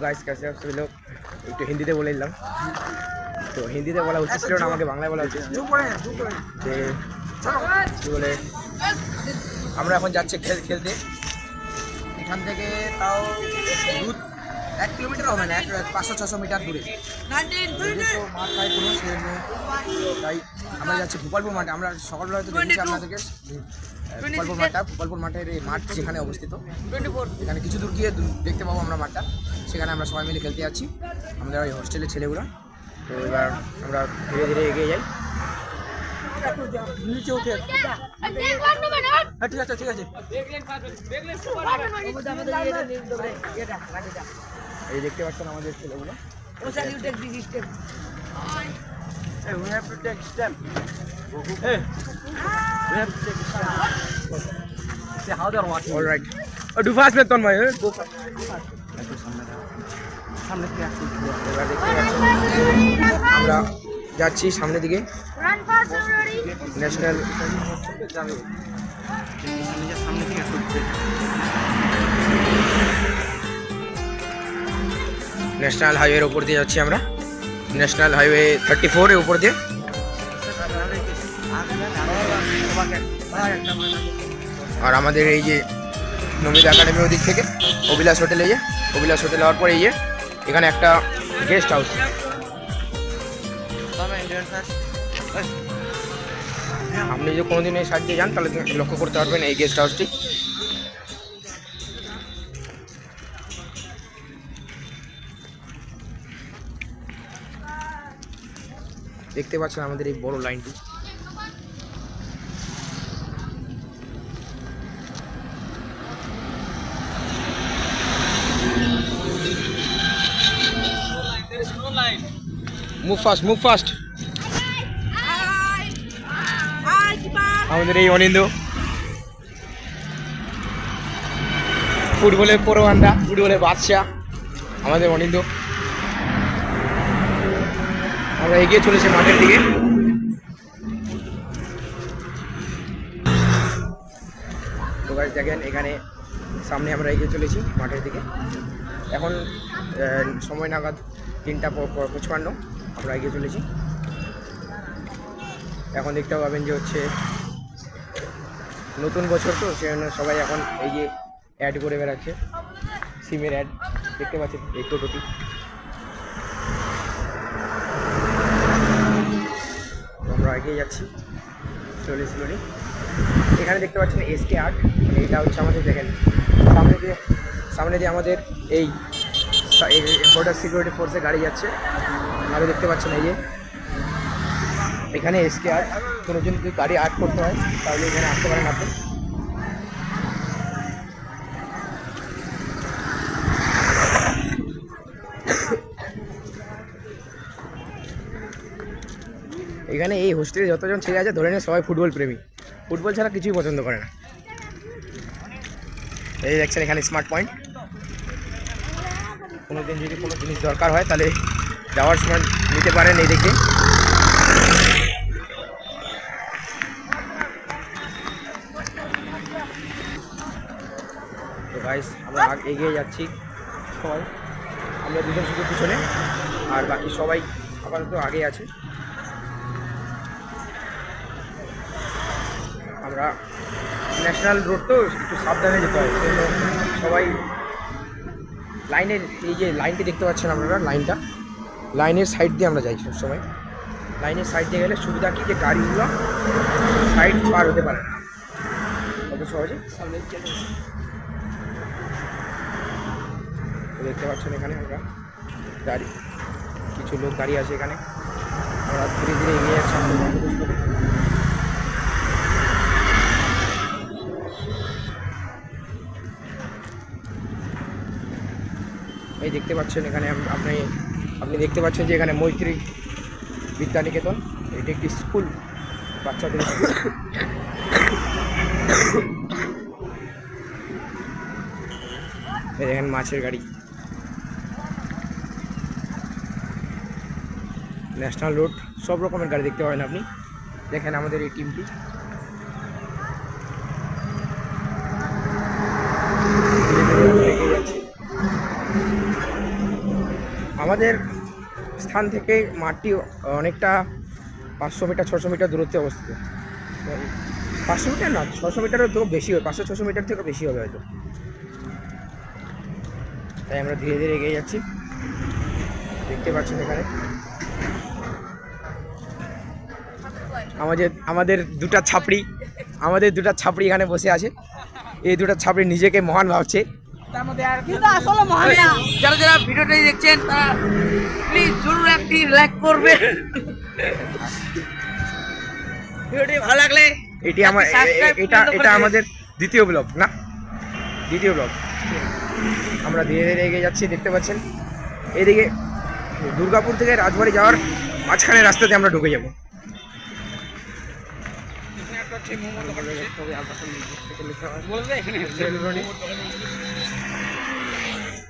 Guys कैसे आप सभी लोग একটু হিন্দিতে বলে দিলাম তো হিন্দিতে বলা উচিত ছিল না আমাকে বাংলায় বলা উচিত ছিল কি বলে আমরা এখন যাচ্ছি খেলতে এখান থেকে তাও 1 কিলোমিটার হবে না 500-600 মিটার দূরে তো মাঠ পাই কোনো সেজন্য তাই আমরা যাচ্ছি ভোপালপুর মাঠে আমরা সকালবেলা হয়তো দেখেছি আপনাদেরকে ভোপালপুর মাঠের এই মাঠ যেখানে অবস্থিত এখানে কিছু দূর গিয়ে দেখতে পাবো আমরা মাঠটা সেখানে আমরা সবাই মিলে খেলতে যাচ্ছি আমাদের ওই হোস্টেলের ছেলেগুলো তো এবার আমরা ধীরে ধীরে এগিয়ে যাই নিচে উঠে ঠিক আছে ঠিক আছে এই দেখতে পাচ্ছেন আমাদের ছেলেগুলো we have to take step hey we have to take step see how they are walking all right do fast with on my go fast সামনে থেকে আসছি এবার দেখতে পাচ্ছেন আমরা যাচ্ছি সামনের দিকে রান ফাস্ট এভরিবডি ন্যাশনাল সামনে থেকে আসছে ন্যাশনাল হাইওয়ের উপর দিয়ে যাচ্ছি আমরা ন্যাশনাল হাইওয়ে 34 এর উপর দিয়ে আর আমাদের এই যে নমিতা একাডেমি ওদিক থেকে অভিলাষ হোটেলে যে অভিলাষ হোটেল হওয়ার পরে এই যে এখানে একটা গেস্ট হাউস আপনি যদি কোনোদিন এই সাইড দিয়ে যান তাহলে লক্ষ্য করতে পারবেন এই গেস্ট হাউসটি দেখতে পাচ্ছেন আমাদের এই বড় লাইনটি মুভ ফাস্ট আমাদের এই অনিন্দ ফুটবলের পরোয়ান্দা ফুটবলের বাদশা আমাদের অনিন্দ আমরা এগিয়ে চলেছি মাঠের দিকে তো গাইস দেখেন এখানে সামনে আমরা এগিয়ে চলেছি মাঠের দিকে এখন সময় নাগাদ 3:55 আমরা এগিয়ে চলেছি এখন দেখতে পাবেন যে হচ্ছে নতুন বছর তো সেজন্য সবাই এখন এই যে অ্যাড করে বেড়াচ্ছে সিমের অ্যাড দেখতে পাচ্ছেন এই টোটোটি আমরা এগিয়ে যাচ্ছি স্লোলি এখানে দেখতে পাচ্ছেন SK আর্ট মানে এটা হচ্ছে আমাদের দেখেন সামনে দিয়ে আমাদের এই বর্ডার সিকিউরিটি ফোর্সের গাড়ি যাচ্ছে আরও দেখতে পাচ্ছেন এই যে এখানে SK আর্ট কোনো যদি গাড়ি আর্ট করতে হয় তাহলে এখানে আসতে পারেন আপনি এখানে এই হোস্টেলে যতজন ছেলে আছে ধরে নিয়ে সবাই ফুটবল প্রেমী ফুটবল ছাড়া কিছুই পছন্দ করে না এই দেখছেন এখানে স্মার্ট পয়েন্ট কোনো দিন যদি কোনো জিনিস দরকার হয় তাহলে যাওয়ার সময় নিতে পারেন এই দেখে তো গাইস আমরা এগিয়ে যাচ্ছি সবাই আমরা দুজন শুধু পিছনে আর বাকি সবাই আপাতত আগে আছে আমরা ন্যাশনাল রোড তো একটু সাবধানে যেতে হয় সেজন্য সবাই লাইনের এই যে লাইনটি দেখতে পাচ্ছেন আপনারা লাইনের সাইড দিয়ে আমরা যাই সবসময় লাইনের সাইড দিয়ে গেলে সুবিধা কি যে গাড়িগুলো সাইড পার হতে পারে কত সহজে সামনে দেখতে পাচ্ছেন এখানে আমরা গাড়ি কিছু লোক দাঁড়িয়ে আছে এখানে আমরা ধীরে ধীরে এগিয়ে যাচ্ছি এই দেখতে পাচ্ছেন এখানে আপনি দেখতে পাচ্ছেন যে এখানে মৈত্রী বিদ্যানিকেতন এটি একটি স্কুল বাচ্চাদের স্কুল এই দেখেন মাছের গাড়ি ন্যাশনাল রোড সব রকমের গাড়ি দেখতে পাবেন আপনি দেখেন আমাদের এই টিমটি আমাদের স্থান থেকে মাঠটি অনেকটা 500 মিটার 600 মিটার দূরত্বে অবস্থিত। 500 মিটার না, 600 মিটারও তো বেশি হবে, 500-600 মিটার থেকে বেশি হবে হয়তো। তাই আমরা ধীরে ধীরে এগিয়ে যাচ্ছি। দেখতে পাচ্ছেন এখানে আমাদের দুটা ছাপড়ি এখানে বসে আছে। এই দুটা ছাপড়ি নিজেকে মহান ভাবছে। যারা যারা ভিডিওটাই দেখছেন তারা প্লিজ জরুর একটি লাইক করবে। ভিডিওটি ভালো লাগলে এটা আমাদের দ্বিতীয় ব্লগ। আমরা ধীরে ধীরে এগিয়ে যাচ্ছি। দেখতে পাচ্ছেন এদিকে দুর্গাপুর থেকে রাজবাড়ি যাওয়ার মাঝখানে রাস্তাতে আমরা ঢুকে যাব।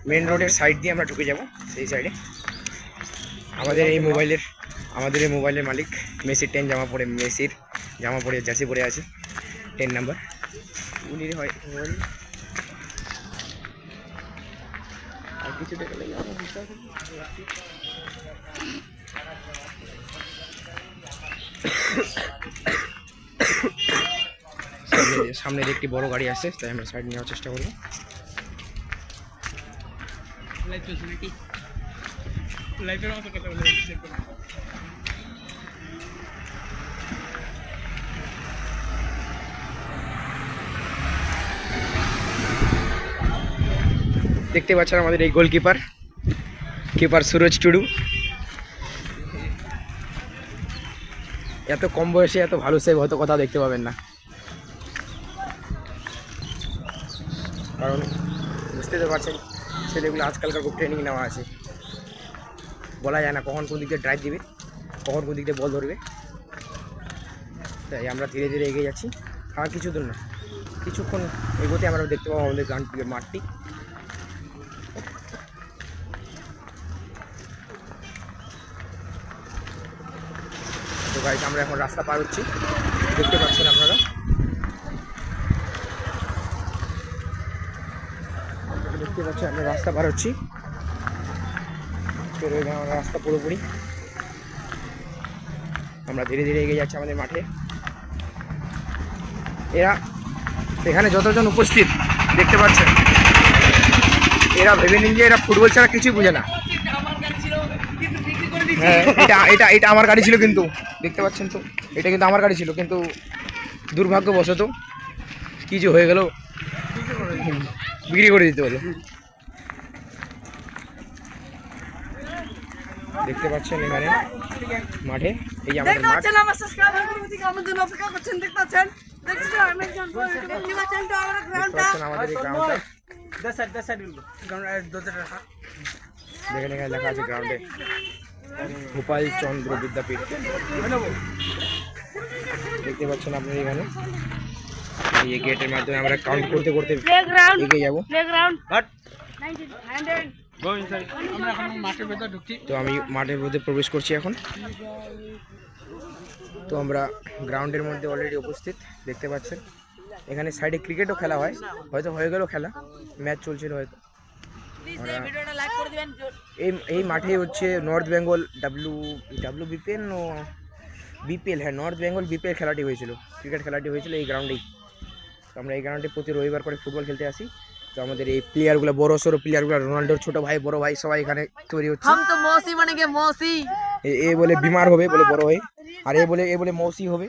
মেন রোডের সাইড দিয়ে আমরা ঢুকে যাব। সেই সাইডে আমাদের এই মোবাইলের মালিক মেসির জামা পরে জার্সি পরে আছে, 10 নাম্বার উনির হয় মোবাইল। আর কিছু টাকা লাগে আমার বিশ্বাস। সামনে একটি বড় গাড়ি আসছে, তাই আমরা সাইড নেওয়ার চেষ্টা করবো। দেখতে পাচ্ছেন আমাদের এই গোলকিপার সুরজ টুডু। এত কম বয়সে এত ভালো সেভ হয়তো কথা দেখতে পাবেন না, কারণ বুঝতে তো পারছেন ছেলেগুলো আজকালকার খুব ট্রেনিং নেওয়া আছে। বলা যায় না কখন কোন দিক দিয়ে ড্রাইভ দিবে, কখন কোন দিক দিয়ে বল ধরবে। তাই আমরা ধীরে ধীরে এগিয়ে যাচ্ছি। আর কিছু দূর না, কিছুক্ষণ এগোতে আমরা দেখতে পাবো আমাদের মাঠটি। তো গাইস আমরা এখন রাস্তা পার হচ্ছি, দেখতে পাচ্ছেন আপনারা। আমরা রাস্তা পার হচ্ছি, রাস্তা পুরোপুরি আমরা ধীরে ধীরে এগিয়ে যাচ্ছি আমাদের মাঠে। এখানে যতজন উপস্থিত দেখতে পাচ্ছেন, এরা ভেবে নিন যে এরা ফুটবল ছাড়া কিছুই বুঝে না। হ্যাঁ, এটা আমার গাড়ি ছিল, কিন্তু দেখতে পাচ্ছেন তো এটা কিন্তু আমার গাড়ি ছিল, কিন্তু দুর্ভাগ্যবশত কি যে হয়ে গেল, বিক্রি করে দিতে হলো। দেখতে পাচ্ছেন এখানে মাঠে, এই যে আমাদের মাঠ। আমাদের এই গ্রাউন্ডটা দেখেন, এখানে লেখা আছে গ্রাউন্ডে গোপাল চন্দ্র বিদ্যাপীঠ। দেখতে পাচ্ছেন আপনারা এখানে এই গেটের মাধ্যমে আমরা কাউন্ট করতে করতে এগিয়ে যাবো। তো আমি মাঠের মধ্যে প্রবেশ করছি এখন। তো আমরা গ্রাউন্ডের মধ্যে অলরেডি উপস্থিত, দেখতে পাচ্ছেন। এখানে সাইডে ক্রিকেটও খেলা হয়, হয়তো হয়ে গেল খেলা, ম্যাচ চলছিল হয়তো। এই মাঠে হচ্ছে নর্থ বেঙ্গল বিপিএল হ্যাঁ, নর্থ বেঙ্গল বিপিএল খেলাটি হয়েছিল, ক্রিকেট খেলাটি হয়েছিল এই গ্রাউন্ডেই। তো আমরা এই গ্রাউন্ডে প্রতি রবিবার করে ফুটবল খেলতে আসি। তো আমাদের এই প্লেয়ারগুলো, বড় সড়ো প্লেয়ারগুলো, রোনাল্ডোর ছোট ভাই বড় ভাই সবাই এখানে তৈরি হচ্ছে। এ বলে বিমার হবে বলে বড় ভাই, আর এ বলে মৌসি হবে,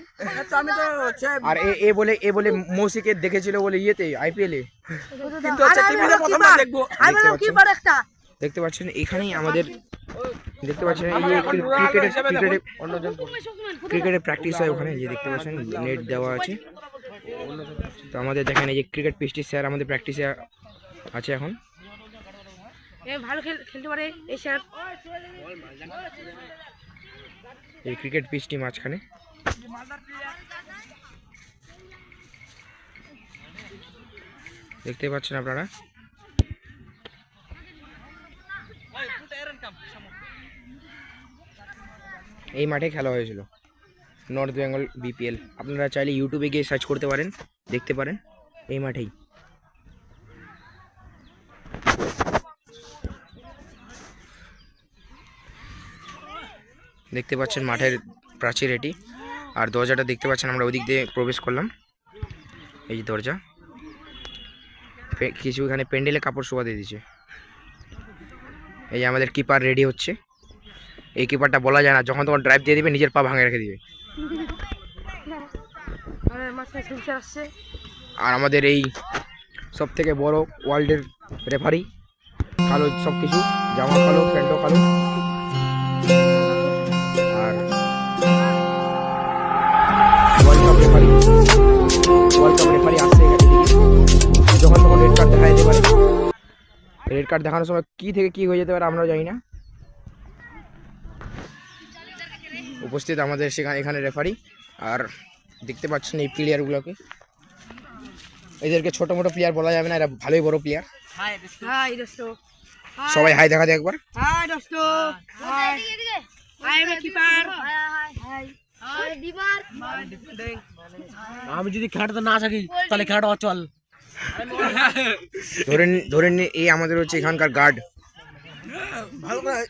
আর এ বলে মৌসিকে দেখেছিল বলে ইয়েতে IPL এ, কিন্তু দেখতে পাচ্ছেন এখানেই আমাদের, দেখতে পাচ্ছেন এই ক্রিকেটের প্র্যাকটিস হয় ওখানে, যে দেখতে পাচ্ছেন নেট দেওয়া আছে। তো আমাদের দেখেন এই যে ক্রিকেট পিচটি স্যার আমাদের প্র্যাকটিসে আছে এখন। ভালো খেলতে পারে এই স্যার। এই ক্রিকেট পিচটি মাঝখানে। দেখতে পাচ্ছেন আপনারা। এই মাঠে খেলা হয়েছিল নর্থ বেঙ্গল বিপিএল। আপনারা চাইলে ইউটিউবে গিয়ে সার্চ করতে পারেন, দেখতে পারেন এই মাঠেই। দেখতে পাচ্ছেন মাঠের প্রাচীর এটি। আর দরজাটা দেখতে পাচ্ছেন, আমরা ওদিক দিয়ে প্রবেশ করলাম। এই যে দরজা, কিছু এখানে প্যান্ডেলে কাপড় শোয়া দিয়ে দিয়েছে। এই যে আমাদের কিপার রেডি হচ্ছে। এই কিপারটা বলা যায় না, যখন তখন ড্রাইভ দিয়ে দিবে, নিজের পা ভাঙে রেখে দিবে। আর আমাদের এই সব থেকে বড় ওয়ার্ল্ডের রেফারি, কালো সব কিছু, জামা কালো, প্যান্টও কালো। আর ওয়ার্ল্ড কাপ রেফারি আসছে এদিকে, যখন তখন রেড কার্ড দেখা যেতে পারে। রেড কার্ড দেখানোর সময় কি থেকে কি হয়ে যেতে পারে আমরাও জানি না। উপস্থিত আমাদের এখানে রেফারি। আর দেখতে পাচ্ছেন এই প্লেয়ারগুলোকে, এদেরকে ছোট মোটো প্লেয়ার বলা যাবে না, এরা ভালোই বড় প্লেয়ার। সবাই হাই দেখা দেয় একবার। আমি যদি খেলাটা না থাকি তাহলে খেলাটা অচল। ধরে এই আমাদের হচ্ছে এখানকার গার্ড। ভালো করে